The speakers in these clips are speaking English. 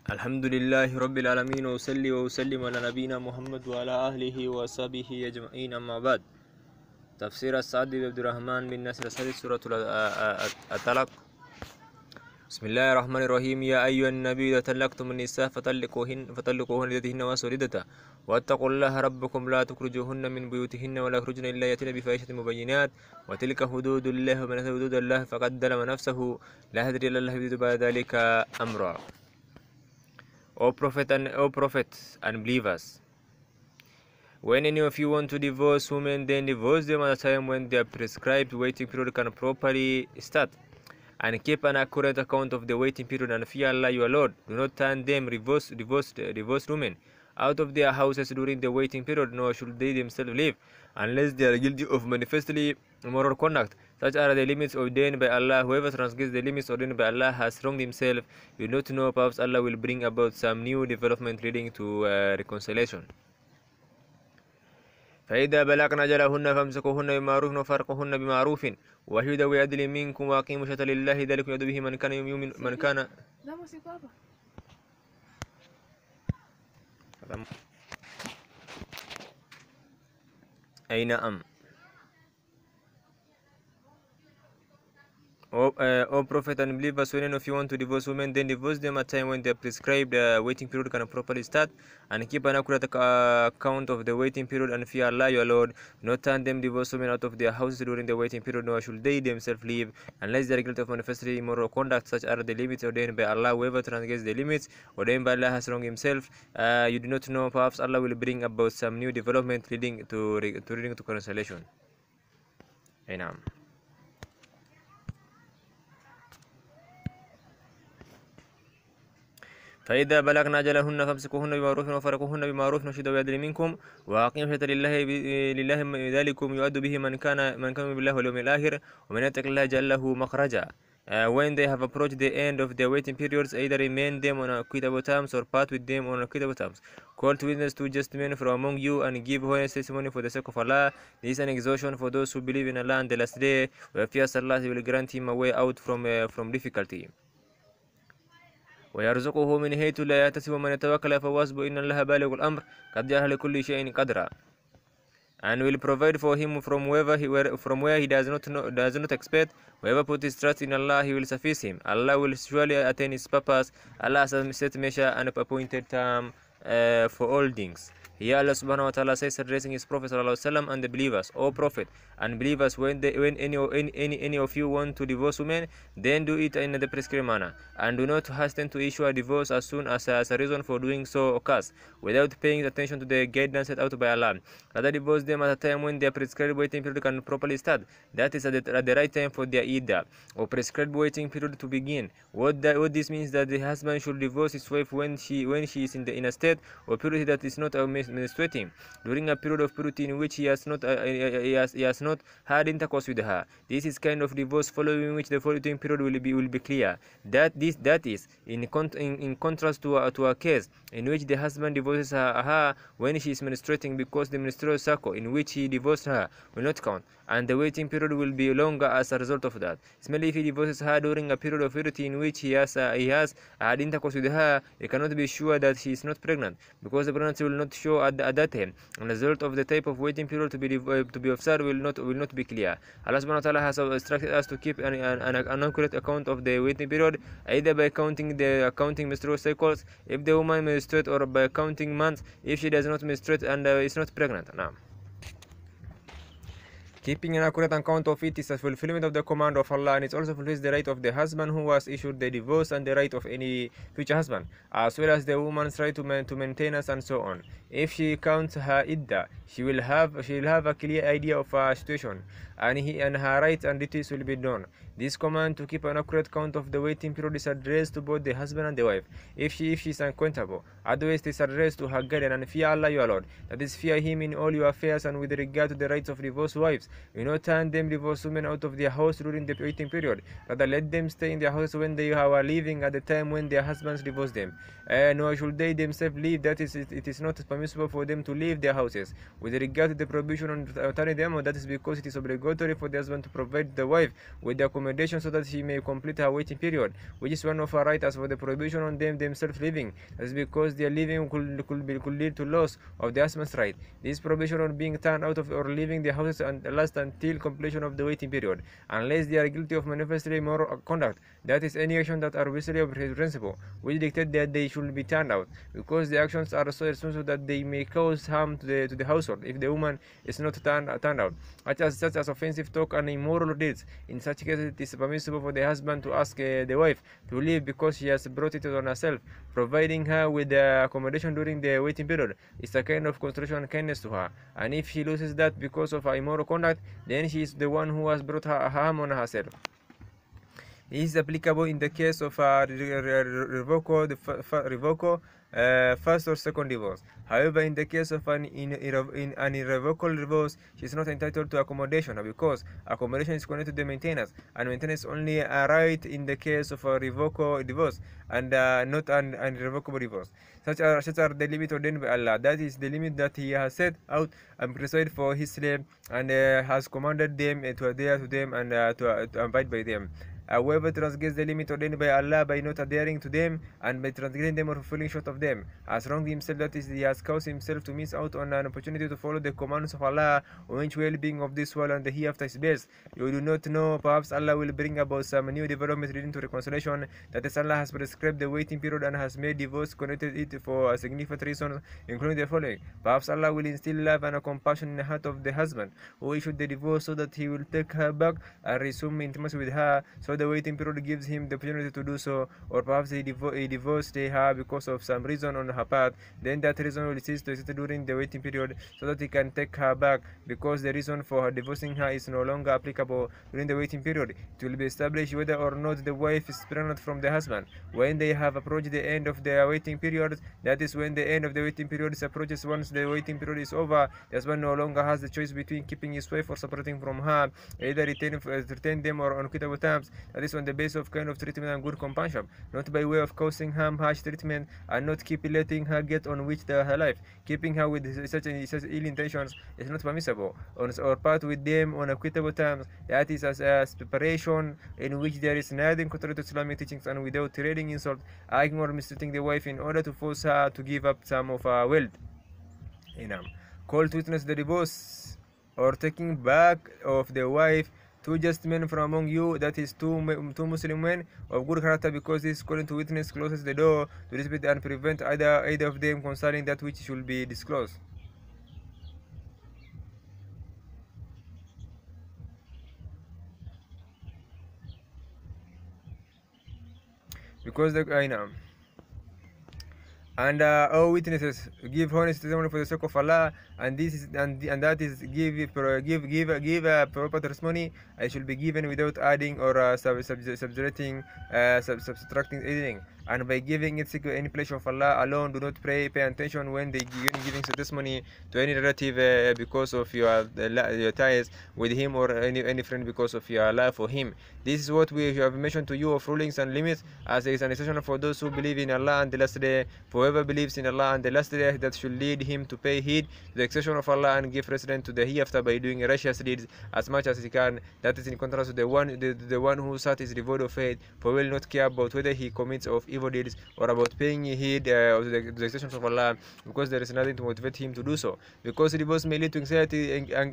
الحمد لله رب العالمين، وأصلي وأسلم على نبينا محمد وعلى أهله وصحبه أجمعين، أما بعد. تفسير السعد بن عبد الرحمن بن نصر السادس، سورة الطلاق. بسم الله الرحمن الرحيم. يا أيها النبي إذا طلقتم النساء فطلقوهن لعدتهن وأسودتها واتقوا الله ربكم لا تخرجوهن من بيوتهن ولا يخرجن إلا يأتين بفاحشة مبينات وتلك حدود الله ومن يتعد حدود الله فقد ظلم نفسه لا يدري إلا الله يحدث بعد ذلك أمرا. O prophets and believers, when any of you want to divorce women, then divorce them at a time when their prescribed waiting period can properly start, and keep an accurate account of the waiting period, and fear Allah your Lord. Do not turn them divorced women out of their houses during the waiting period, nor should they themselves leave, unless they are guilty of manifestly immoral conduct. Such are the limits ordained by Allah. Whoever transgresses the limits ordained by Allah has wronged himself. You do not know, perhaps Allah will bring about some new development leading to reconciliation. فإذا بلغن أجلهن فامسكوهن بمعروف وفارقوهن بمعروف وشهد وعدل منكم وأقيموا الشهادة لله ذلك يدعو به من كان يؤمن أي نعم. O Prophet and believers, when if you want to divorce women, then divorce them at a time when their prescribed waiting period can properly start, and keep an accurate account of the waiting period, and fear Allah your Lord. Not turn them divorce women out of their houses during the waiting period, nor should they themselves leave, unless they are guilty of manifestly immoral conduct. Such are the limits ordained by Allah. Whoever transgresses the limits ordained by Allah has wronged himself. You do not know, perhaps Allah will bring about some new development leading to reconciliation. Amen. فإذا بلغن أجلهن فامسكوهن بمعروف وفارقوهن بمعروف وشهدوا بعدل منكم وأقيموا الشهادة لله ذلكم يؤد به من كان بالله واليوم الآخر ومن يتق الله يجعل له مخرجا. When they have approached the end of their waiting periods, either remain them on equitable terms or part with them on equitable terms. Call to witness two just men from among you and give honest testimony for the sake of Allah. This is an exhortation for those who believe in Allah and the last day. Where fears Allah, He will grant him a way out from difficulty. ويرزقه من حيث لا يحتسب ومن يتوكل فهو حسبه إن الله بالغ الأمر قد جعل لكل شيء قدرا. And will provide for him from where he does not expect. Whoever puts his trust in Allah, He will suffice him. Allah will surely attain His purpose. Allah has set measure and appointed time for all things. Here Allah subhanahu wa ta'ala says, addressing His Prophet ﷺ and the believers, O Prophet and believers, when any of you want to divorce women, then do it in the prescribed manner, and do not hasten to issue a divorce as soon as a reason for doing so occurs, without paying attention to the guidance set out by Allah. Rather divorce them at a time when their prescribed waiting period can properly start. That is at the right time for their iddah, or prescribed waiting period to begin. What this means that the husband should divorce his wife when she is in a state or purity that is not menstruating, during a period of purity in which he has not had intercourse with her. This is kind of divorce following which the waiting period will be clear. That is in contrast to a case in which the husband divorces her when she is menstruating, because the menstrual cycle in which he divorced her will not count, and the waiting period will be longer as a result of that. Similarly, if he divorces her during a period of purity in which he has had intercourse with her, he cannot be sure that she is not pregnant, because the pregnancy will not show at that time, and the result of the type of waiting period to be observed will not be clear. Allah subhanahu wa ta'ala has instructed us to keep an accurate account of the waiting period, either by counting menstrual cycles if the woman menstruates, or by counting months if she does not menstruate and is not pregnant. Now, keeping an accurate account of it is a fulfillment of the command of Allah, and it also fulfills the right of the husband who was issued the divorce, and the right of any future husband, as well as the woman's right to maintenance and so on. If she counts her iddah, she will have a clear idea of her situation, and her rights and duties will be known. This command to keep an accurate count of the waiting period is addressed to both the husband and the wife, if she is unaccountable. Otherwise, it is addressed to her guardian, and fear Allah your Lord. That is, fear Him in all your affairs. And with regard to the rights of divorced wives, do not turn them divorced women out of their house during the waiting period. Rather, let them stay in their house when they are leaving at the time when their husbands divorce them. Nor should they themselves leave. That is, it is not permissible for them to leave their houses. With regard to the prohibition on turning them out, that is because it is obligatory for the husband to provide the wife with the accommodation so that she may complete her waiting period, which is one of her rights. As for the prohibition on them themselves leaving, that is because their leaving could lead to loss of the husband's right. This prohibition on being turned out of or leaving the houses lasts until completion of the waiting period, unless they are guilty of manifestly immoral conduct, that is, any action that are obviously reprehensible, which dictate that they should be turned out, because the actions are so responsible that they may cause harm to the household if the woman is not turned out, such as offensive talk and immoral deeds. In such cases, it is permissible for the husband to ask the wife to leave because she has brought it on herself. Providing her with accommodation during the waiting period is a kind of consideration and kindness to her, and if she loses that because of her immoral conduct, then she is the one who has brought her harm on herself. This is applicable in the case of revoco first or second divorce. However, in the case of an irrevocable divorce, she is not entitled to accommodation because accommodation is connected to the maintenance, and maintenance is only a right in the case of a revocable divorce and not an irrevocable divorce. Such are the limits ordained by Allah. That is the limit that He has set out and prescribed for His slave, and has commanded them to adhere to them and to abide by them. Whoever transgressed the limit ordained by Allah by not adhering to them and by transgressing them or falling short of them has wronged himself, that is, he has caused himself to miss out on an opportunity to follow the commandments of Allah, on which well-being of this world and the hereafter is based. You do not know, perhaps Allah will bring about some new development leading to reconciliation. That is, Allah has prescribed the waiting period and has made divorce connected it for a significant reason, including the following. Perhaps Allah will instill love and compassion in the heart of the husband who issued the divorce, so that he will take her back and resume intimacy with her, so the waiting period gives him the opportunity to do so. Or perhaps he divorced her because of some reason on her part, then that reason will cease to exist during the waiting period, so that he can take her back, because the reason for her divorcing her is no longer applicable during the waiting period. It will be established whether or not the wife is pregnant from the husband when they have approached the end of their waiting period. That is, when the end of the waiting period is approaches. Once the waiting period is over, the husband no longer has the choice between keeping his wife or separating from her, either retain them or on equitable terms. That is, on the basis of kind of treatment and good companionship, not by way of causing harm, harsh treatment, and not keep letting her get on with her life. Keeping her with such ill intentions is not permissible, or part with them on equitable terms. That is, as a separation in which there is nothing contrary to Islamic teachings, and without trading insult, arguing or mistreating the wife in order to force her to give up some of her wealth. Call to witness the divorce or taking back of the wife two just men from among you, that is, two Muslim men of good character, because this calling to witness closes the door to dispute and prevent either of them concerning that which should be disclosed. Because and all witnesses give honest testimony for the sake of Allah, and this is and that is give proper testimony. I should be given without adding or subtracting anything. And by giving it seek any pleasure of Allah alone. Do not pay attention when they giving testimony to any relative because of your ties with him, or any friend because of your love for him. This is what we have mentioned to you of rulings and limits, as is an exception for those who believe in Allah and the last day. For whoever believes in Allah and the last day, that should lead him to pay heed to the exception of Allah and give precedence to the hereafter by doing righteous deeds as much as he can. That is in contrast to the one whose heart is devoid of faith, for will not care about whether he commits of evil deeds or about paying heed to the exceptions of Allah, because there is nothing to motivate him to do so. Because divorce may lead to anxiety and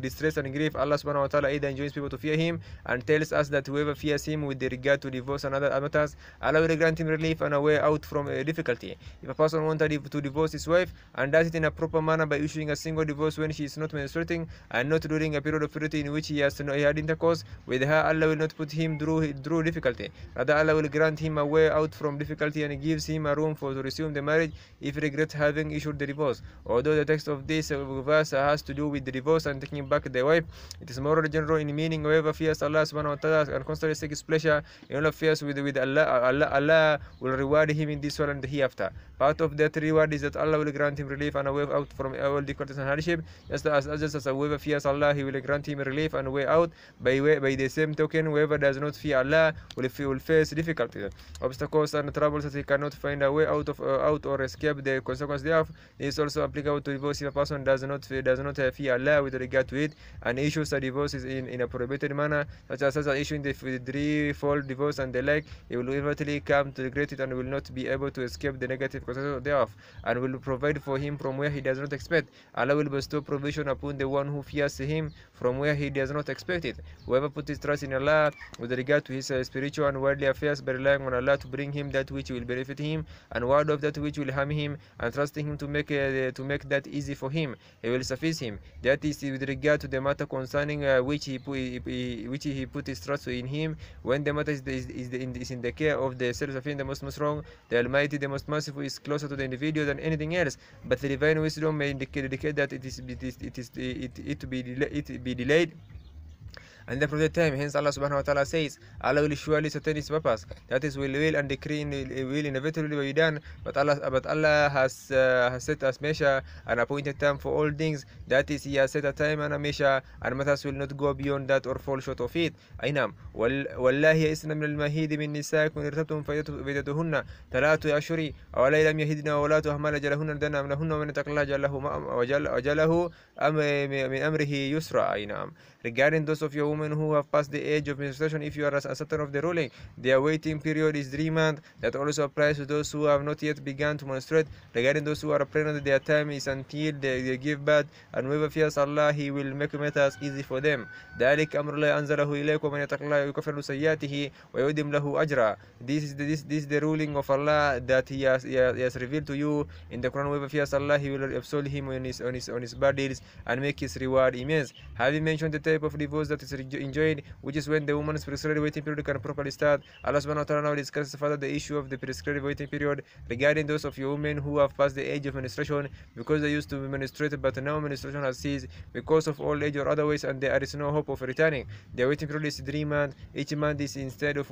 distress and grief, Allah subhanahu wa ta'ala either enjoins people to fear him and tells us that whoever fears him with regard to divorce and other matters, Allah will grant him relief and a way out from difficulty. If a person wanted to divorce his wife and does it in a proper manner by issuing a single divorce when she is not menstruating and not during a period of purity in which he had intercourse with her, Allah will not put him through difficulty. Rather, Allah will grant him a way out from difficulty and gives him a room to resume the marriage if he regrets having issued the divorce. Although the text of this verse has to do with the divorce and taking back the wife, it is more general in meaning. Whoever fears Allah subhanahu wa ta'ala and constantly seeks pleasure in all affairs with Allah will reward him in this world and the hereafter. Part of that reward is that Allah will grant him relief and a way out from all difficulties and hardship. Just as whoever fears Allah, He will grant him relief and a way out. By the same token, whoever does not fear Allah will face difficulties, obstacles, loss and troubles that he cannot find a way out or escape the consequence thereof. This is also applicable to divorce if a person does not fear Allah with regard to it and issues a divorce in a prohibited manner, such as issuing the threefold divorce and the like. He will eventually come to regret it and will not be able to escape the negative consequences thereof, and will provide for him from where he does not expect. Allah will bestow provision upon the one who fears him from where he does not expect it. Whoever puts his trust in Allah with regard to his spiritual and worldly affairs by relying on Allah to bring him that which will benefit him and ward off that which will harm him, and trusting him to make that easy for him, he will suffice him. That is with regard to the matter concerning which he put his trust in him. When the matter is in the care of the self-sufficient, the most strong, the Almighty, the most merciful, is closer to the individual than anything else. But the divine wisdom may indicate that it be delayed and the project time. Hence Allah subhanahu wa ta'ala says, Allah will surely sustain his purpose. That is will and decree will inevitably be done. But Allah has set a measure and appointed time for all things. That is, he has set a time and a measure, and matters will not go beyond that or fall short of it. أينام والله يئسن من المهيد من نسائكم إن ارتبتم فعدتهن 3 أشهر أولا لم يهدن ولاة أحمال أجلهن دنا منهن ومن يتق الله أجله من أمره يسرا. أينام. Regarding those of your women who have passed the age of menstruation, if you are certain of the ruling, their waiting period is 3 months. That also applies to those who have not yet begun to menstruate. Regarding those who are pregnant, their time is until they give birth, and whoever fears Allah, He will make matters easy for them. ذلك أمر الله أنزله إليكم ومن يتق الله يكفر سيئاته ويؤدم له أجرا. This is the ruling of Allah that He has revealed to you in the Quran. Whoever fears Allah, He will absolve him on his bad deeds and make his reward immense. Having mentioned the type of divorce that is enjoined, which is when the woman's prescribed waiting period can properly start, Allah subhanahu wa ta'ala now discusses further the issue of the prescribed waiting period regarding those of your women who have passed the age of menstruation, because they used to menstruate but now menstruation has ceased because of old age or otherwise, and there is no hope of returning. Their waiting period is 3 months. Each month is instead of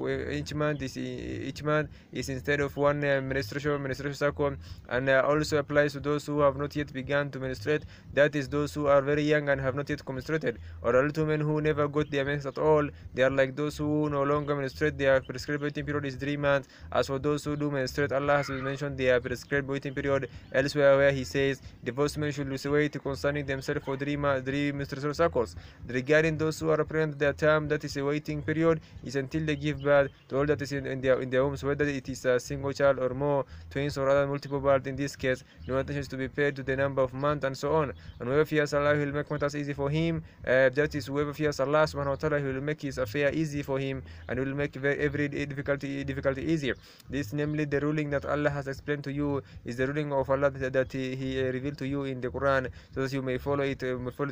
one menstruation cycle, and also applies to those who have not yet begun to menstruate. That is, those who are very young and have not yet menstruated, or old women who never got their mens at all. They are like those who no longer menstruate. Their prescribed waiting period is 3 months. As for those who do menstruate, Allah has mentioned their prescribed waiting period elsewhere, where He says divorced men should wait concerning themselves for 3 menstrual cycles. Regarding those who are pregnant, their term, that is a waiting period, is until they give birth to all that is in their homes, whether it is a single child or more, twins or other multiple births. In this case, no attention is to be paid to the number of months and so on. And whoever fears Allah, He will make matters easy for him. That is, whoever fears Allah subhanahu wa ta'ala, He will make his affair easy for him, and will make every difficulty easier. This, namely, the ruling that Allah has explained to you, is the ruling of Allah that He revealed to you in the Quran, so that you may follow it,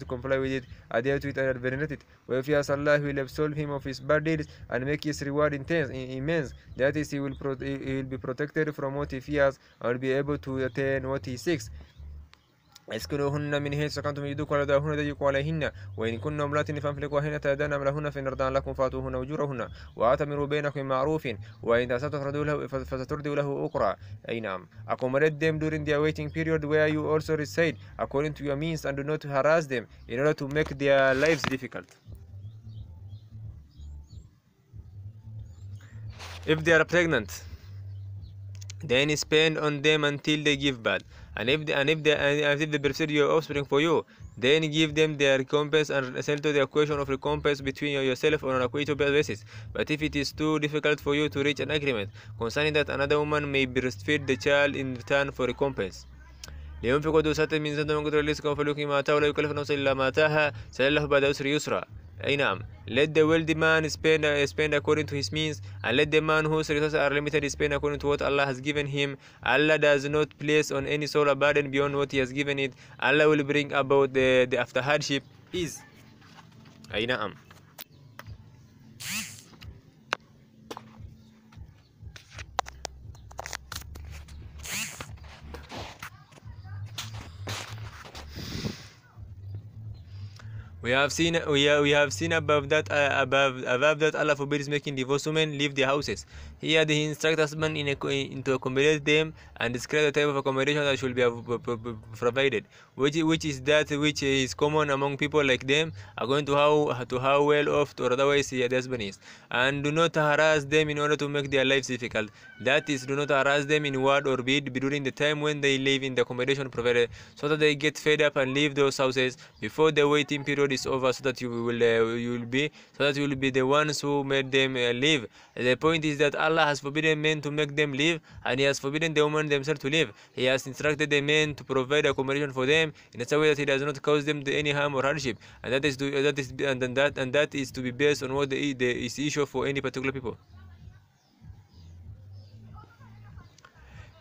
comply with it, adhere to it, and venerate it. Whoever fears Allah, He will absolve him of his bad deeds and make his reward immense. That is, he will be protected from what he fears and will be able to attain what he seeks. اسكنوهن من حيث سكنتم يدوكم ولداهن ضيقوا عليهن وإن كن امرأة فأمسكوهن تأذن أمرهن فإن رضعن لكم فآتوهن أجورهن وأعتمروا بينكم بمعروف وإن تسألوا فستردوا له أخرى. أي نعم. Accommodate them during their waiting period where you also reside according to your means, and do not harass them in order to make their lives difficult. If they are pregnant, then spend on them until they give birth. And if they pursue your offspring for you, then give them their recompense and settle the equation of recompense between yourself on an equitable basis. But if it is too difficult for you to reach an agreement concerning that, another woman may breastfeed the child in return for recompense. لينفق ذو سعة من سعته ومن قدر رزقه فليؤتي ما آتاه ولا يكلف نفسا إلا ما آتاها سيجعل له بعد عسر يسرا. أي نعم. Let the wealthy man spend according to his means, and let the man whose resources are limited spend according to what Allah has given him. Allah does not place on any soul a burden beyond what He has given it. Allah will bring about the after hardship ease. أي نعم. We have seen above that Allah forbids making divorced women leave their houses. Here He instructs husbands to accommodate them and describe the type of accommodation that should be provided, which is that which is common among people like them, according to how well off or otherwise the husband is. And do not harass them in order to make their lives difficult. That is, do not harass them in word or deed during the time when they live in the accommodation provided, so that they get fed up and leave those houses before the waiting period is over, so that you will be the ones who made them leave. The point is that Allah has forbidden men to make them leave, and He has forbidden the women themselves to leave. He has instructed the men to provide accommodation for them in such a way that He does not cause them any harm or hardship, and that is to be based on what is the issue for any particular people.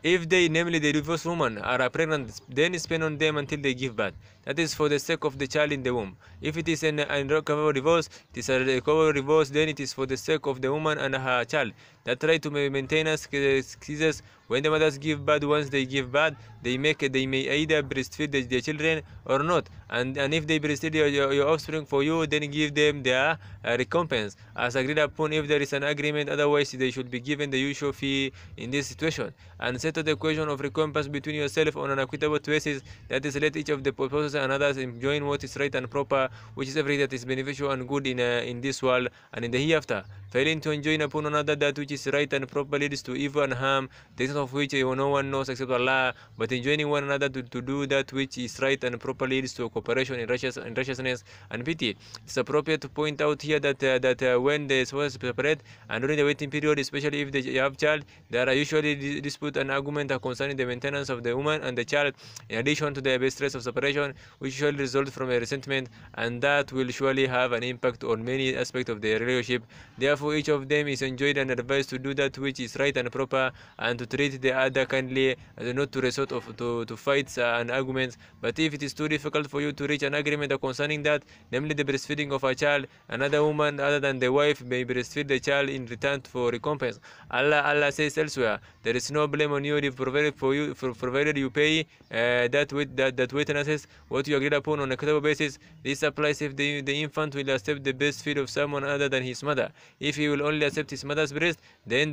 If they, namely the divorced woman, are pregnant, then spend on them until they give birth. That is for the sake of the child in the womb. If it is an irrevocable divorce, it is a irrevocable divorce, then it is for the sake of the woman and her child. That right to maintenance ceases when the mothers give birth. Once they give birth, they may either breastfeed their children or not. And if they breastfeed your offspring for you, then give them their recompense as agreed upon if there is an agreement. Otherwise, they should be given the usual fee in this situation. And settle the question of recompense between yourself on an equitable basis. That is, let each of the proposers and others enjoin what is right and proper, which is everything that is beneficial and good in this world and in the hereafter. Failing to enjoin upon another that which is right and proper leads to evil and harm, the extent of which no one knows except Allah. But enjoining one another to do that which is right and proper leads to cooperation in righteousness and pity. It is appropriate to point out here that when the spouses separate and during the waiting period, especially if they have child, there are usually dispute and argument concerning the maintenance of the woman and the child, in addition to the stress of separation, which usually results from a resentment, and that will surely have an impact on many aspects of the relationship. Therefore, each of them is enjoined and advised to do that which is right and proper, and to treat the other kindly, and not to resort to fights and arguments. But if it is too difficult for you to reach an agreement concerning that, namely the breastfeeding of a child, another woman other than the wife may breastfeed the child in return for recompense. Allah says elsewhere, there is no blame on you provided you pay that witnesses what you agreed upon on a equitable basis. This applies if the infant will accept the breastfeed of someone other than his mother. If he will only accept his mother's breast, then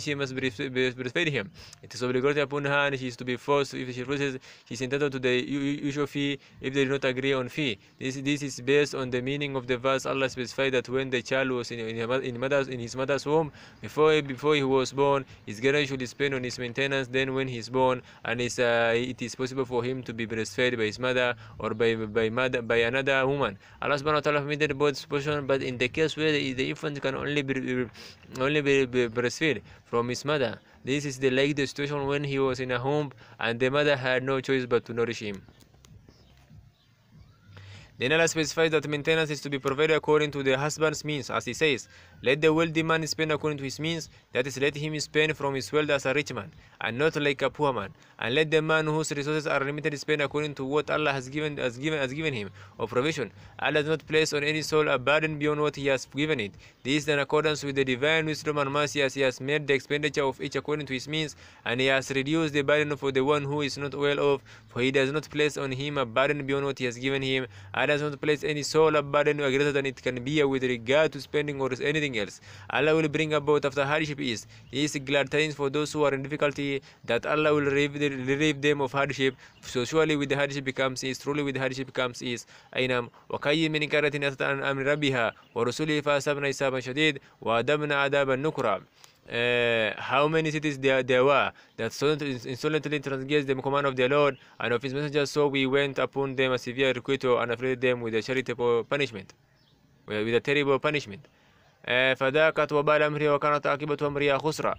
she must breastfeed him. It is obligatory upon her, and she is to be forced. If she refuses, she is entitled to the usual fee if they do not agree on fee. This is based on the meaning of the verse. Allah specified that when the child was in his mother's womb, before he was born, his guardian should spend on his maintenance. Then when he is born, and it is possible for him to be breastfed by his mother or by another woman. Allah subhanahu wa ta'ala permitted both positions, but in the case where the infant can only be breastfed from his mother, this is like the situation when he was in a home and the mother had no choice but to nourish him. Then Allah specifies that maintenance is to be provided according to the husband's means, as He says, let the wealthy man spend according to his means, that is, let him spend from his wealth as a rich man, and not like a poor man. And let the man whose resources are limited spend according to what Allah has given him of provision. Allah does not place on any soul a burden beyond what He has given it. This is in accordance with the divine wisdom and mercy, as He has made the expenditure of each according to his means, and He has reduced the burden for the one who is not well off, for He does not place on him a burden beyond what He has given him. Allah does not place any soul a burden greater than it can bear with regard to spending or anything else. Allah will bring about after hardship ease. This is glad tidings for those who are in difficulty, that Allah will relieve them of hardship. So surely with the hardship becomes ease. Truly with the hardship becomes ease. أينام وكأي من قرية أتت عن أمر ربها ورسوله فأصابنا حسابا شديد وأدمنا عذابا نكرا. How many cities there were that insolently transgressed the command of their Lord and of His messengers, so we went upon them a severe requital and afflicted them with a terrible punishment. فذاقت وبال أمرها وكانت عاقبة أمرها خسرا.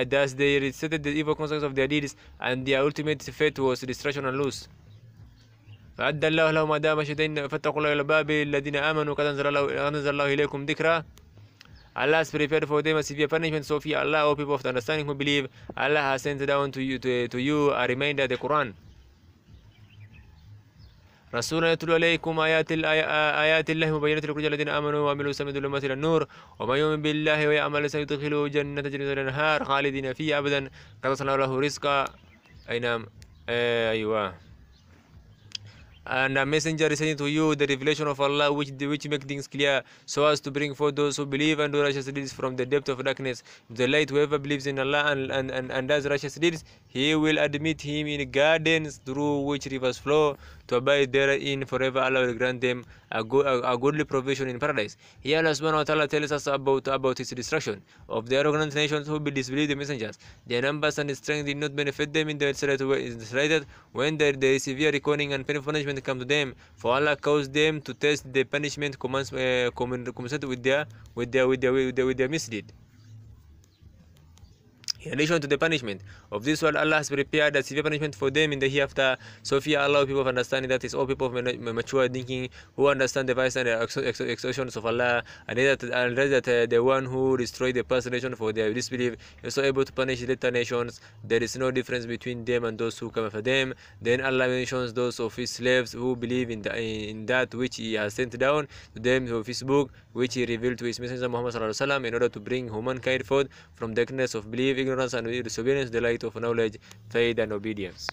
Thus they recited the evil consequences of their deeds, and their ultimate fate was destruction and loss. فأدى الله لهم عذابا شديدا فاتقوا الله الألباب الذين آمنوا قد أنزل الله إليكم ذكرا. Allah has prepared for them a severe punishment. So fear Allah, O people of the understanding who believe. Allah has sent down to you a reminder, the Quran. رسولا يتلو عليكم آيات الله مبينات لكل الذين آمنوا وعملوا الصالحات الظلمات إلى النور ومن يؤمن بالله ويعمل سيدخله جنة تجري من الأنهار خالدين فيها أبدا قد صنع له رزقا. أي نعم أيوه. and a messenger is sending to you the revelation of Allah, which make things clear, so as to bring forth those who believe and do righteous deeds from the depth of darkness to the light. Whoever believes in Allah and does righteous deeds, He will admit him in gardens through which rivers flow, to abide therein forever. Allah will grant them a goodly provision in paradise. Here Allah subhanahu wa ta'ala tells us about His destruction of the arrogant nations who disbelieve the messengers. Their numbers and strength did not benefit them in the slightest when the severe reckoning and painful punishment come to them, for Allah caused them to test the punishment commensurate with their misdeed. In addition to the punishment of this world, Allah has prepared a severe punishment for them in the hereafter. So fear Allah, people of understanding, that is all people of mature thinking, who understand the vice and exertions of Allah, and that the one who destroyed the past nation for their disbelief is so able to punish later nations. There is no difference between them and those who come after them. Then Allah mentions those of His slaves who believe in that which He has sent down to them of His book, which He revealed to His Messenger Muhammad ﷺ, in order to bring humankind forth from darkness of belief, ignorance, and disobedience, the light of knowledge, faith, and obedience.